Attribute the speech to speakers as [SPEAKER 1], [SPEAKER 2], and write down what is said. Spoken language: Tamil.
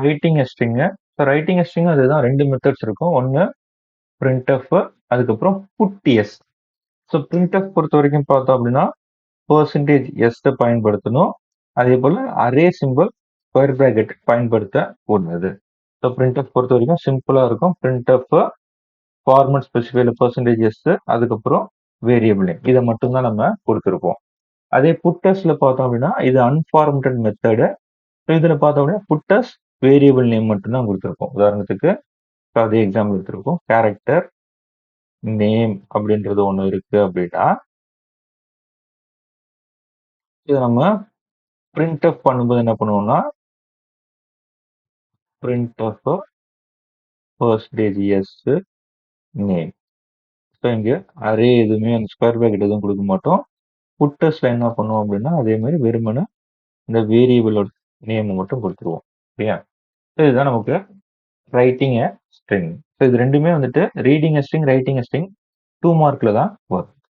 [SPEAKER 1] Writing string. ரைட்டிங் ஸ்ட்ரிங் அதுதான் 2 மெத்தட்ஸ் இருக்கும். ஒன்னு printf, அதுக்கப்புறம் putS. ஸோ printf பொறுத்த வரைக்கும் பார்த்தோம் அப்படின்னா %s பயன்படுத்தணும். அதே போல அரே சிம்பிள் ஸ்கொயர் பிராக்கெட் பயன்படுத்த கூடாது. ஸோ printf பொறுத்த வரைக்கும் சிம்பிளா இருக்கும். printf ஃபார்மட் ஸ்பெசிஃபைல %s, அதுக்கப்புறம் வேரியபிள் நேம், இதை மட்டும்தான் நம்ம கொடுத்துருப்போம். அதே புட்டஸ்ல பார்த்தோம் அப்படின்னா இது அன்ஃபார்மட்டட் மெத்தடு. இதுல பார்த்தோம் அப்படின்னா புட்டஸ் வேரியபிள் நேம் மட்டும்தான் கொடுத்துருப்போம். உதாரணத்துக்கு அதே எக்ஸாம்பிள் எடுத்திருக்கோம். கேரக்டர் நேம் அப்படின்றது ஒண்ணு இருக்கு அப்படின்னா இதை நம்ம printf பண்ணும்போது என்ன பண்ணுவோம்னா printf %s நேம். ஸோ இங்க அரே எதுவுமே அந்த ஸ்கொயர் பிராக்கெட் எதுவும் கொடுக்க மாட்டோம். புட்டஸ்ல என்ன பண்ணுவோம் அப்படின்னா அதே மாதிரி வெறுமனே இந்த வேரியபிளோட நேம் மட்டும் கொடுத்துருவோம். சரியா? இதுதான் நமக்கு ரைட்டிங் ஸ்ட்ரிங். ஸோ இது ரெண்டுமே வந்துட்டு ரீடிங் ஸ்ட்ரிங், ரைட்டிங் ஸ்ட்ரிங் 2 மார்க்ல தான் வரும்.